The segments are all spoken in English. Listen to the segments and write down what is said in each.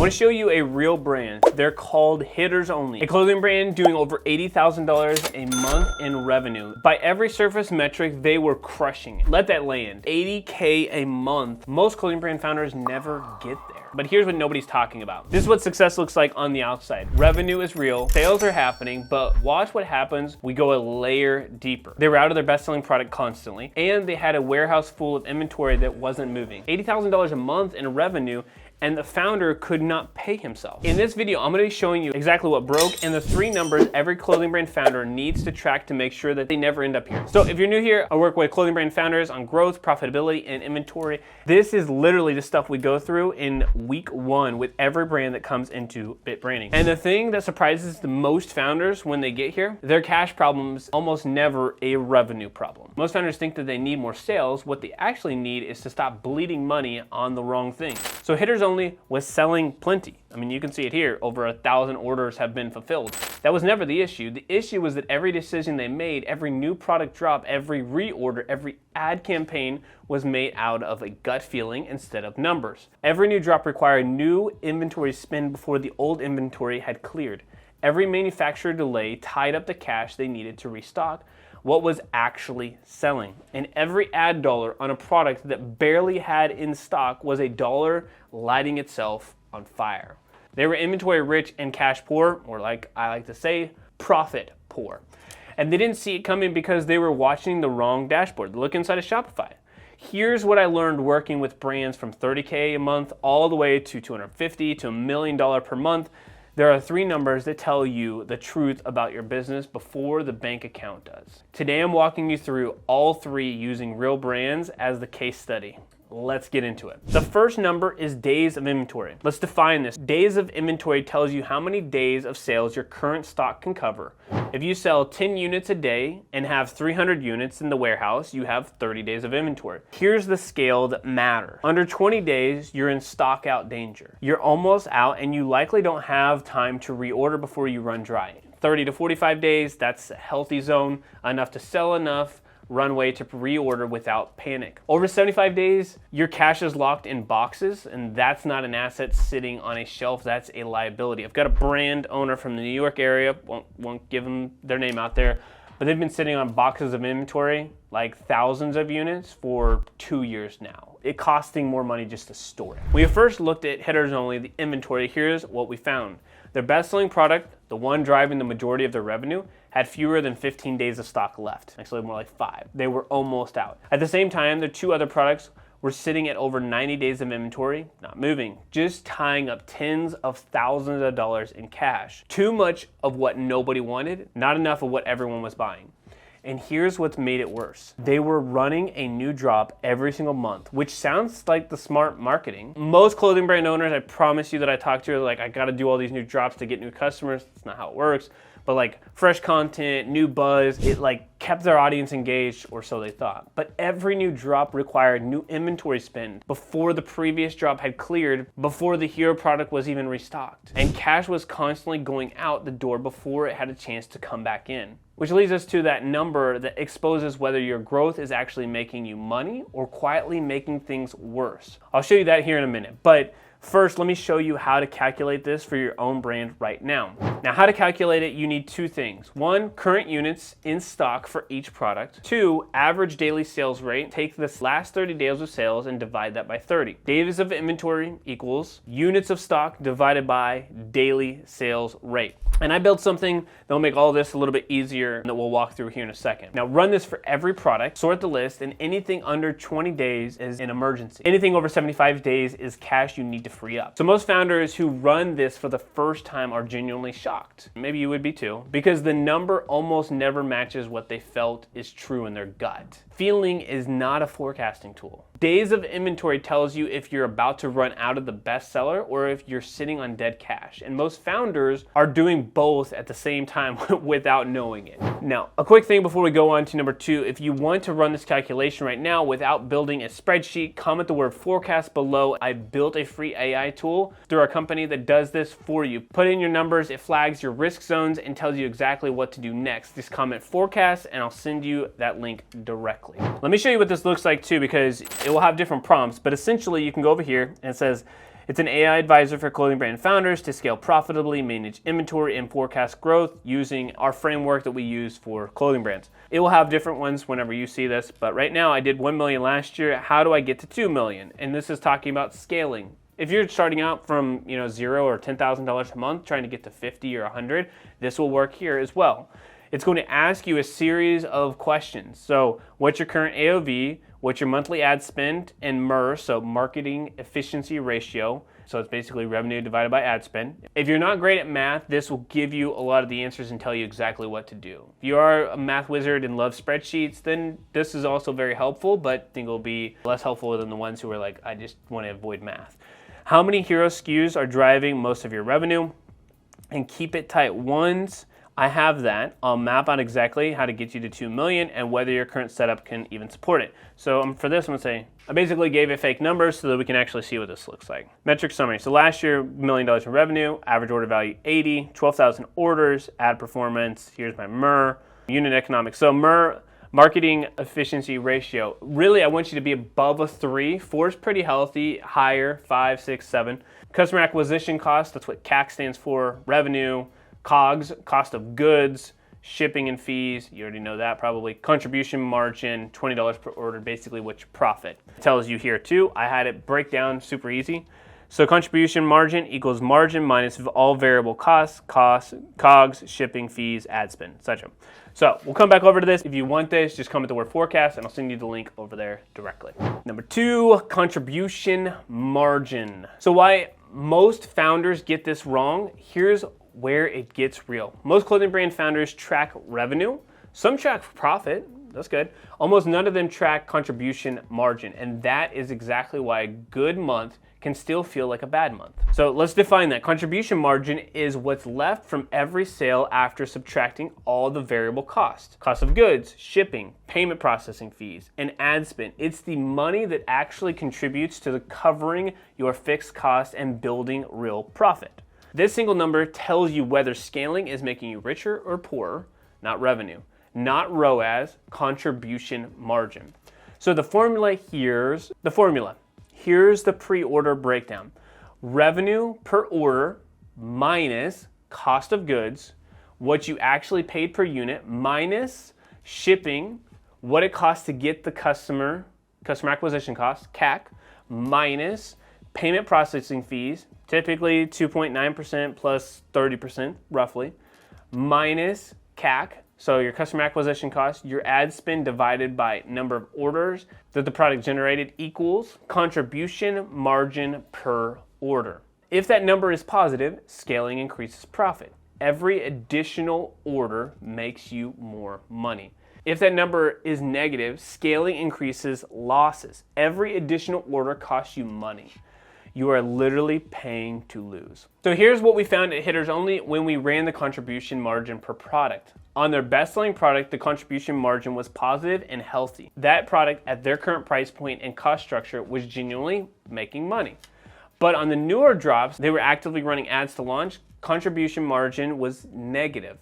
want to show you a real brand. They're called Hitters Only, a clothing brand doing over $80,000 a month in revenue. By every surface metric, they were crushing it. Let that land. $80K a month. Most clothing brand founders never get there. But here's what nobody's talking about. This is what success looks like on the outside. Revenue is real, sales are happening, but watch what happens. We go a layer deeper. They were out of their best-selling product constantly, and they had a warehouse full of inventory that wasn't moving. $80,000 a month in revenue, and the founder could not pay himself. In this video, I'm gonna be showing you exactly what broke and the 3 numbers every clothing brand founder needs to track to make sure that they never end up here. So if you're new here, I work with clothing brand founders on growth, profitability, and inventory. This is literally the stuff we go through in week 1 with every brand that comes into Bit Branding. And the thing that surprises the most founders when they get here, their cash problem is almost never a revenue problem. Most founders think that they need more sales. What they actually need is to stop bleeding money on the wrong thing. So Hitters Only was selling plenty. I mean, you can see it here, over 1,000 orders have been fulfilled. That was never the issue. The issue was that every decision they made, every new product drop, every reorder, every ad campaign was made out of a gut feeling instead of numbers. Every new drop required new inventory spend before the old inventory had cleared. Every manufacturer delay tied up the cash they needed to restock what was actually selling. And every ad dollar on a product that barely had in stock was a dollar lighting itself on fire. They were inventory rich and cash poor, or like I like to say, profit poor. And they didn't see it coming because they were watching the wrong dashboard. Look inside of Shopify. Here's what I learned working with brands from $30K a month all the way to $250 to $1 million per month. There are 3 numbers that tell you the truth about your business before the bank account does. Today I'm walking you through all 3 using real brands as the case study. Let's get into it. The first number is days of inventory. Let's define this. Days of inventory tells you how many days of sales your current stock can cover. If you sell 10 units a day and have 300 units in the warehouse, you have 30 days of inventory. Here's the scale that matter. Under 20 days, you're in stock out danger. You're almost out and you likely don't have time to reorder before you run dry. 30 to 45 days, that's a healthy zone, enough to sell enough runway to reorder without panic. Over 75 days, your cash is locked in boxes, and that's not an asset sitting on a shelf, that's a liability. I've got a brand owner from the New York area, won't give them their name out there, but they've been sitting on boxes of inventory, like thousands of units, for 2 years now. It costing more money just to store it. When we first looked at Hitters Only, the inventory, here's what we found. Their best-selling product, the one driving the majority of their revenue, had fewer than 15 days of stock left. Actually, more like 5. They were almost out. At the same time, their 2 other products were sitting at over 90 days of inventory, not moving, just tying up tens of thousands of dollars in cash. Too much of what nobody wanted, not enough of what everyone was buying. And here's what's made it worse. They were running a new drop every single month, which sounds like the smart marketing. Most clothing brand owners, I promise you that I talk to, are like, I gotta do all these new drops to get new customers. That's not how it works. But like fresh content, new buzz, it like kept their audience engaged, or so they thought. But every new drop required new inventory spend before the previous drop had cleared, before the hero product was even restocked. And cash was constantly going out the door before it had a chance to come back in. Which leads us to that number that exposes whether your growth is actually making you money or quietly making things worse. I'll show you that here in a minute. But first, let me show you how to calculate this for your own brand right now. Now, how to calculate it, you need 2 things. 1, current units in stock for each product. 2, average daily sales rate. Take this last 30 days of sales and divide that by 30. Days of inventory equals units of stock divided by daily sales rate. And I built something that will make all this a little bit easier that we'll walk through here in a second. Now run this for every product, sort the list, and anything under 20 days is an emergency. Anything over 75 days is cash you need to free up. So most founders who run this for the first time are genuinely shocked. Maybe you would be too, because the number almost never matches what they felt is true in their gut. Feeling is not a forecasting tool. Days of inventory tells you if you're about to run out of the bestseller or if you're sitting on dead cash. And most founders are doing both at the same time without knowing it. Now, a quick thing before we go on to number 2, if you want to run this calculation right now without building a spreadsheet, comment the word forecast below. I built a free AI tool through our company that does this for you. Put in your numbers, it flags your risk zones and tells you exactly what to do next. Just comment forecast and I'll send you that link directly. Let me show you what this looks like too, because it will have different prompts, but essentially you can go over here and it says, It's an AI advisor for clothing brand founders to scale profitably, manage inventory, and forecast growth using our framework that we use for clothing brands. It will have different ones whenever you see this, but right now I did 1 million last year. How do I get to 2 million? And this is talking about scaling. If you're starting out from $0 or $10,000 a month, trying to get to 50 or 100, this will work here as well. It's going to ask you a series of questions. So what's your current AOV? What's your monthly ad spend? And MER, so marketing efficiency ratio. So it's basically revenue divided by ad spend. If you're not great at math, this will give you a lot of the answers and tell you exactly what to do. If you are a math wizard and love spreadsheets, then this is also very helpful, but I think it'll be less helpful than the ones who are like, I just want to avoid math. How many hero SKUs are driving most of your revenue? And keep it tight. Once I have that, I'll map out exactly how to get you to 2 million and whether your current setup can even support it. So for this, I'm gonna say, I basically gave it fake numbers so that we can actually see what this looks like. Metric summary. So last year, $1 million in revenue, average order value 80, 12,000 orders, ad performance. Here's my MER, unit economics. So MER, marketing efficiency ratio. Really, I want you to be above a 3. 4 is pretty healthy, higher, 5, 6, 7. Customer acquisition cost, that's what CAC stands for, revenue, COGS, cost of goods, shipping and fees, you already know that probably. Contribution margin, $20 per order, basically what you profit. It tells you here too, I had it break down super easy. So contribution margin equals margin minus all variable costs, COGS, shipping, fees, ad spend, etc. So we'll come back over to this. If you want this, just comment the word forecast and I'll send you the link over there directly. Number 2, contribution margin. So why most founders get this wrong, here's where it gets real. Most clothing brand founders track revenue. Some track profit, that's good. Almost none of them track contribution margin, and that is exactly why a good month can still feel like a bad month. So let's define that. Contribution margin is what's left from every sale after subtracting all the variable costs. Cost of goods, shipping, payment processing fees, and ad spend. It's the money that actually contributes to the covering your fixed costs and building real profit. This single number tells you whether scaling is making you richer or poorer, not revenue, not ROAS, contribution margin. So the formula here's the formula. Here's the pre-order breakdown. Revenue per order minus cost of goods, what you actually paid per unit, minus shipping, what it costs to get the customer acquisition cost, CAC, minus payment processing fees, typically 2.9% plus 30% roughly, minus CAC, so your customer acquisition cost, your ad spend divided by number of orders that the product generated equals contribution margin per order. If that number is positive, scaling increases profit. Every additional order makes you more money. If that number is negative, scaling increases losses. Every additional order costs you money. You are literally paying to lose. So here's what we found at Hitters Only when we ran the contribution margin per product. On their best-selling product, the contribution margin was positive and healthy. That product at their current price point and cost structure was genuinely making money. But on the newer drops, they were actively running ads to launch, contribution margin was negative.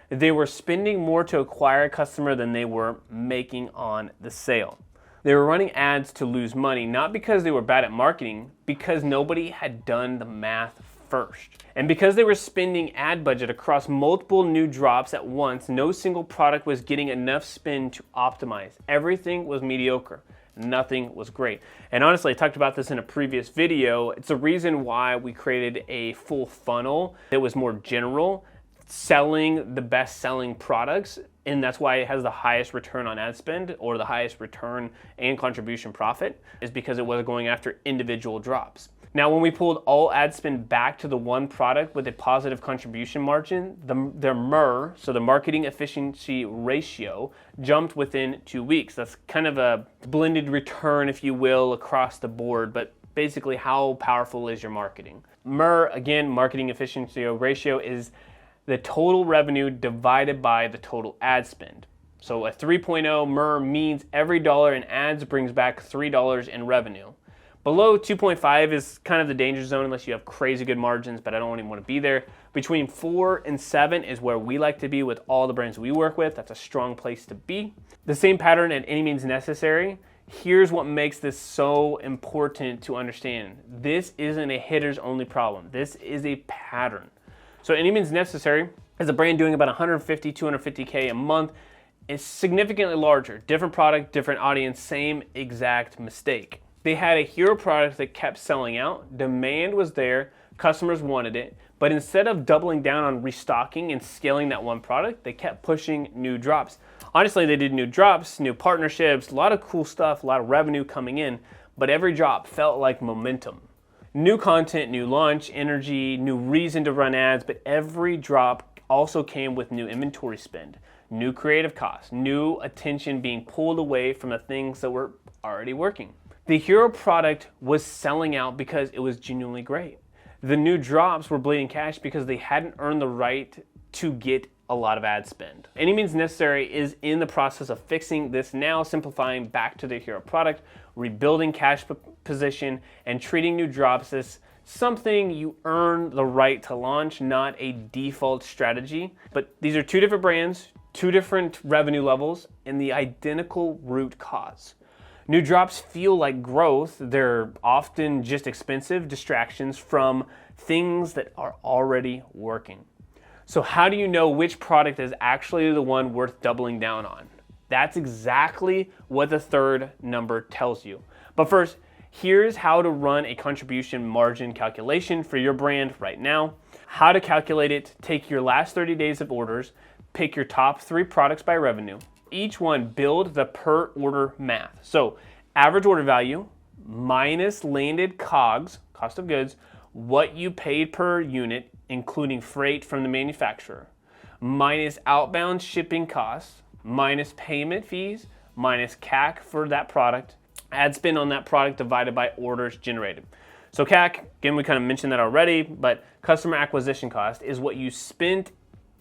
They were spending more to acquire a customer than they were making on the sale. They were running ads to lose money, not because they were bad at marketing, because nobody had done the math first. And because they were spending ad budget across multiple new drops at once, no single product was getting enough spend to optimize. Everything was mediocre. Nothing was great. And honestly, I talked about this in a previous video. It's the reason why we created a full funnel that was more general, selling the best selling products, and that's why it has the highest return on ad spend or the highest return and contribution profit, is because it was going after individual drops. Now, when we pulled all ad spend back to the one product with a positive contribution margin, their MER, so the marketing efficiency ratio, jumped within 2 weeks. That's kind of a blended return, if you will, across the board, but basically how powerful is your marketing? MER, again, marketing efficiency ratio, is the total revenue divided by the total ad spend. So a 3.0 MER means every dollar in ads brings back $3 in revenue. Below 2.5 is kind of the danger zone unless you have crazy good margins, but I don't even want to be there. Between 4 and 7 is where we like to be with all the brands we work with. That's a strong place to be. The same pattern at any means necessary. Here's what makes this so important to understand. This isn't a hitters only problem. This is a pattern. So any means necessary is a brand doing about 150, 250K a month. It's significantly larger. Different product, different audience, same exact mistake. They had a hero product that kept selling out. Demand was there. Customers wanted it. But instead of doubling down on restocking and scaling that one product, they kept pushing new drops. Honestly, they did new drops, new partnerships, a lot of cool stuff, a lot of revenue coming in, but every drop felt like momentum. New content, new launch, energy, new reason to run ads, but every drop also came with new inventory spend, new creative costs, new attention being pulled away from the things that were already working. The hero product was selling out because it was genuinely great. The new drops were bleeding cash because they hadn't earned the right to get a lot of ad spend. Any means necessary is in the process of fixing this now, simplifying back to the hero product, rebuilding cash position, and treating new drops as something you earn the right to launch, not a default strategy. But these are two different brands, two different revenue levels, and the identical root cause. New drops feel like growth. They're often just expensive distractions from things that are already working. So how do you know which product is actually the one worth doubling down on? That's exactly what the third number tells you. But first, here's how to run a contribution margin calculation for your brand right now. How to calculate it: take your last 30 days of orders, pick your top 3 products by revenue. Each one build the per order math. So average order value minus landed COGS, cost of goods, what you paid per unit, including freight from the manufacturer, minus outbound shipping costs, minus payment fees, minus CAC for that product, ad spend on that product divided by orders generated. So CAC, again, we kind of mentioned that already, but customer acquisition cost is what you spent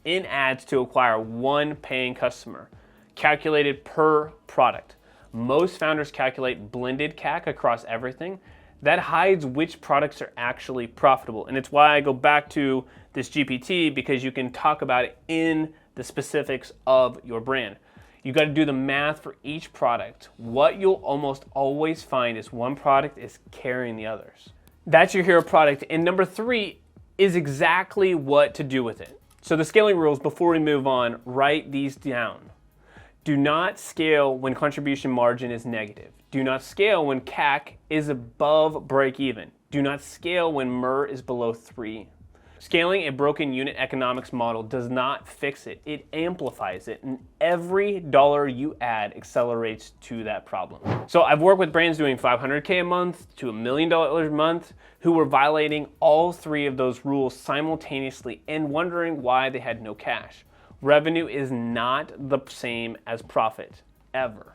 in ads to acquire one paying customer, calculated per product. Most founders calculate blended CAC across everything. That hides which products are actually profitable. And it's why I go back to this GPT, because you can talk about it in the specifics of your brand. You got to do the math for each product. What you'll almost always find is one product is carrying the others. That's your hero product. And number 3 is exactly what to do with it. So the scaling rules, before we move on, write these down. Do not scale when contribution margin is negative. Do not scale when CAC is above break even. Do not scale when MER is below 3. Scaling a broken unit economics model does not fix it. It amplifies it, and every dollar you add accelerates to that problem. So I've worked with brands doing $500K a month to $1 million a month who were violating all 3 of those rules simultaneously and wondering why they had no cash. Revenue is not the same as profit, ever.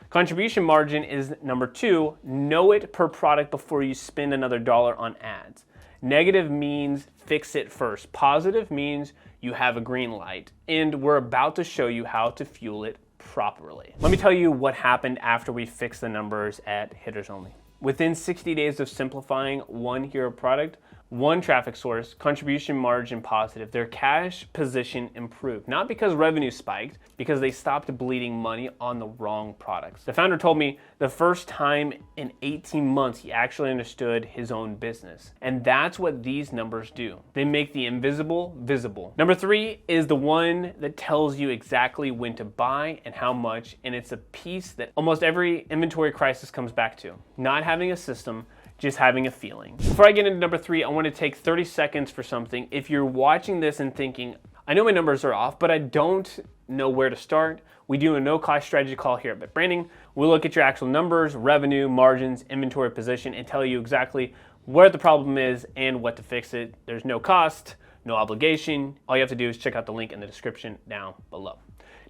Contribution margin is number 2. Know it per product before you spend another dollar on ads. Negative means fix it first. Positive means you have a green light. And we're about to show you how to fuel it properly. Let me tell you what happened after we fixed the numbers at Hitters Only. Within 60 days of simplifying one hero product, one traffic source, contribution margin positive, their cash position improved. Not because revenue spiked, because they stopped bleeding money on the wrong products. The founder told me the first time in 18 months he actually understood his own business. And that's what these numbers do. They make the invisible visible. Number 3 is the one that tells you exactly when to buy and how much, and it's a piece that almost every inventory crisis comes back to. Not having a system, just having a feeling. Before I get into number 3, I want to take 30 seconds for something. If you're watching this and thinking, I know my numbers are off, but I don't know where to start, we do a no-cost strategy call here at Bit Branding. We'll look at your actual numbers, revenue, margins, inventory position, and tell you exactly where the problem is and what to fix it. There's no cost, no obligation. All you have to do is check out the link in the description down below.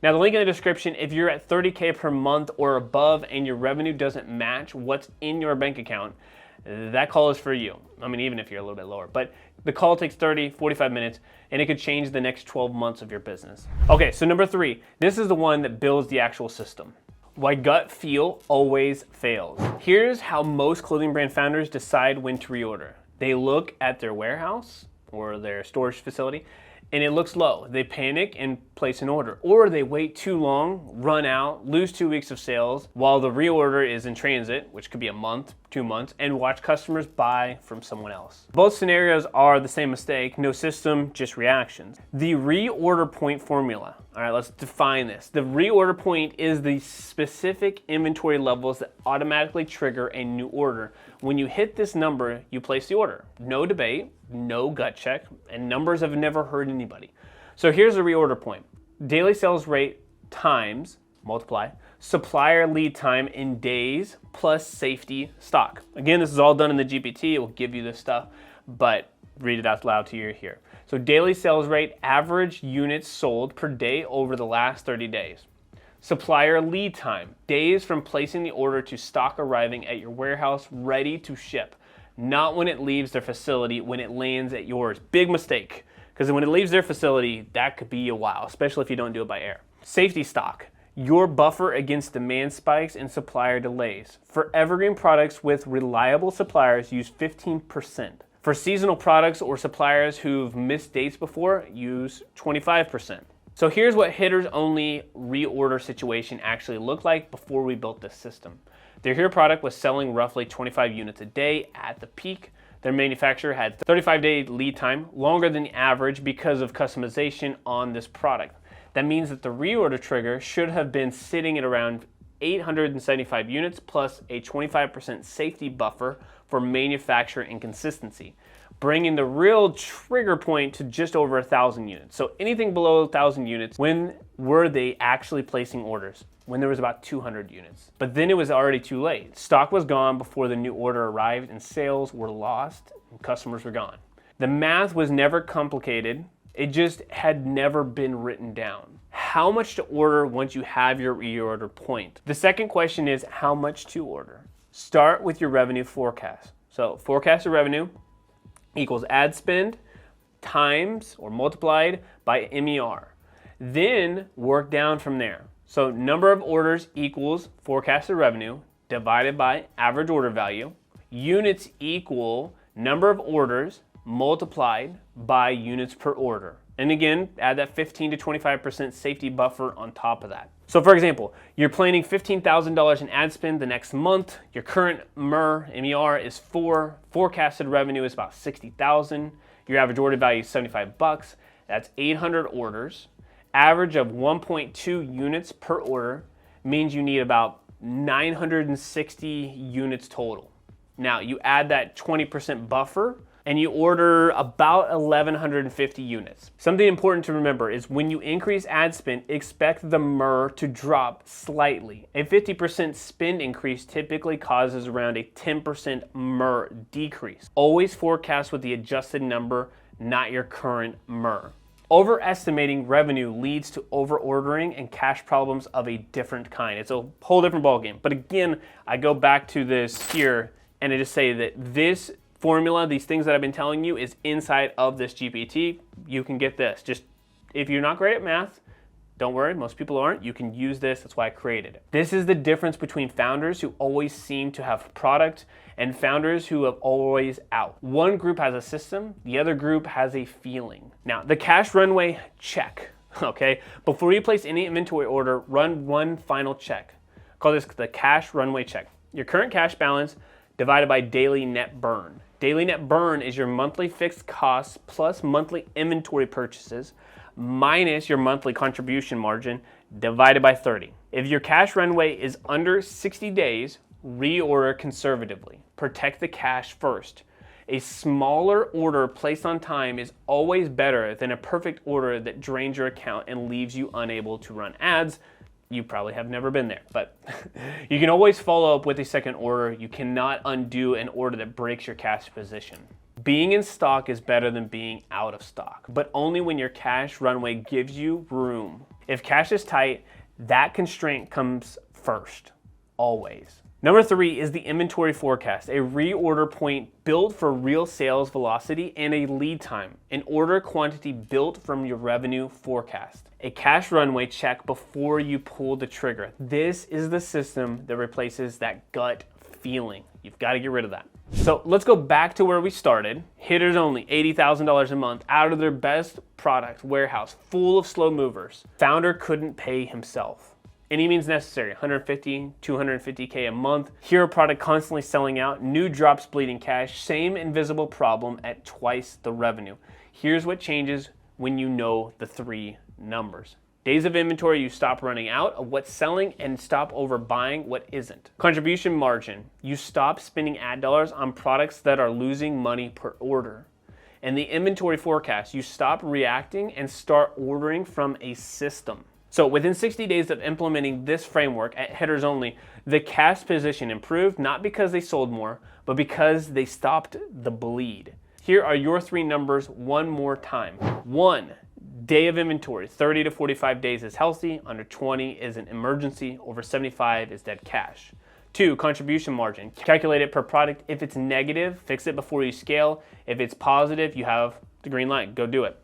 Now, the link in the description, if you're at 30K per month or above and your revenue doesn't match what's in your bank account, that call is for you. I mean, even if you're a little bit lower, but the call takes 30, 45 minutes, and it could change the next 12 months of your business. Okay, so number 3, this is the one that builds the actual system. Why gut feel always fails. Here's how most clothing brand founders decide when to reorder. They look at their warehouse or their storage facility, and it looks low. They panic and place an order, or they wait too long, run out, lose 2 weeks of sales while the reorder is in transit, which could be a month, 2 months, and watch customers buy from someone else. Both scenarios are the same mistake, no system, just reactions. The reorder point formula. All right, let's define this. The reorder point is the specific inventory levels that automatically trigger a new order. When you hit this number, you place the order. No debate, no gut check, and numbers have never hurt anybody. So here's the reorder point. Daily sales rate times, multiply, supplier lead time in days plus safety stock. Again, this is all done in the GPT. It will give you this stuff, but read it out loud to you here. So daily sales rate, average units sold per day over the last 30 days. Supplier lead time, days from placing the order to stock arriving at your warehouse ready to ship. Not when it leaves their facility, when it lands at yours. Big mistake, because when it leaves their facility, that could be a while, especially if you don't do it by air. Safety stock, your buffer against demand spikes and supplier delays. For evergreen products with reliable suppliers, use 15%. For seasonal products or suppliers who've missed dates before, use 25%. So here's what hitters only reorder situation actually looked like before we built this system. Their Here product was selling roughly 25 units a day at the peak. Their manufacturer had 35-day lead time, longer than the average because of customization on this product. That means that the reorder trigger should have been sitting at around 875 units plus a 25% safety buffer for manufacturer inconsistency, bringing the real trigger point to just over 1,000 units. So anything below 1,000 units, when were they actually placing orders? When there was about 200 units. But then it was already too late. Stock was gone before the new order arrived and sales were lost and customers were gone. The math was never complicated. It just had never been written down. How much to order once you have your reorder point? The second question is how much to order? Start with your revenue forecast. So forecasted revenue equals ad spend times or multiplied by MER. Then work down from there. So number of orders equals forecasted revenue divided by average order value. Units equal number of orders multiplied by units per order. And again, add that 15 to 25% safety buffer on top of that. So for example, you're planning $15,000 in ad spend the next month. Your current MER is 4. Forecasted revenue is about 60,000. Your average order value is $75. That's 800 orders. Average of 1.2 units per order means you need about 960 units total. Now you add that 20% buffer and you order about 1,150 units. Something important to remember is when you increase ad spend, expect the MER to drop slightly. A 50% spend increase typically causes around a 10% MER decrease. Always forecast with the adjusted number, not your current MER. Overestimating revenue leads to over-ordering and cash problems of a different kind. It's a whole different ballgame. But again, I go back to this here and I just say that this formula, these things that I've been telling you, is inside of this GPT. You can get this. Just if you're not great at math, don't worry, most people aren't. You can use this, that's why I created it. This is the difference between founders who always seem to have product and founders who have always out. One group has a system, the other group has a feeling. Now, the cash runway check, okay? Before you place any inventory order, run one final check. Call this the cash runway check. Your current cash balance divided by daily net burn. Daily net burn is your monthly fixed costs plus monthly inventory purchases minus your monthly contribution margin divided by 30. If your cash runway is under 60 days, reorder conservatively. Protect the cash first. A smaller order placed on time is always better than a perfect order that drains your account and leaves you unable to run ads. You probably have never been there, but you can always follow up with a second order. You cannot undo an order that breaks your cash position. Being in stock is better than being out of stock, but only when your cash runway gives you room. If cash is tight, that constraint comes first, always. Number 3 is the inventory forecast, a reorder point built for real sales velocity and a lead time, an order quantity built from your revenue forecast. A cash runway check before you pull the trigger. This is the system that replaces that gut feeling. You've got to get rid of that. So let's go back to where we started. Hitters only, $80,000 a month out of their best product warehouse, full of slow movers. Founder couldn't pay himself. Any means necessary, 150, 250K a month. Hero product constantly selling out, new drops bleeding cash, same invisible problem at twice the revenue. Here's what changes when you know the three numbers. Days of inventory, you stop running out of what's selling and stop overbuying what isn't. Contribution margin, you stop spending ad dollars on products that are losing money per order. And the inventory forecast, you stop reacting and start ordering from a system. So within 60 days of implementing this framework at Hitters Only, the cash position improved, not because they sold more, but because they stopped the bleed. Here are your three numbers one more time. 1, day of inventory, 30 to 45 days is healthy, under 20 is an emergency, over 75 is dead cash. 2, contribution margin, calculate it per product. If it's negative, fix it before you scale. If it's positive, you have the green light, go do it.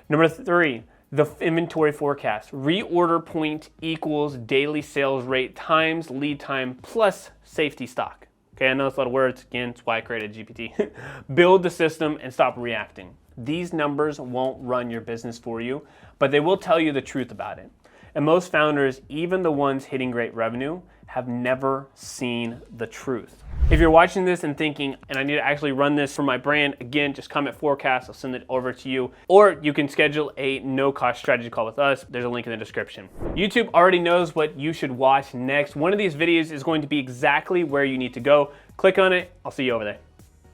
Number 3, the inventory forecast. Reorder point equals daily sales rate times lead time plus safety stock. Okay, I know it's a lot of words. Again, it's why I created GPT. Build the system and stop reacting. These numbers won't run your business for you, but they will tell you the truth about it. And most founders, even the ones hitting great revenue, have never seen the truth. If you're watching this and thinking, and I need to actually run this for my brand, again, just comment forecast, I'll send it over to you. Or you can schedule a no-cost strategy call with us. There's a link in the description. YouTube already knows what you should watch next. One of these videos is going to be exactly where you need to go. Click on it, I'll see you over there.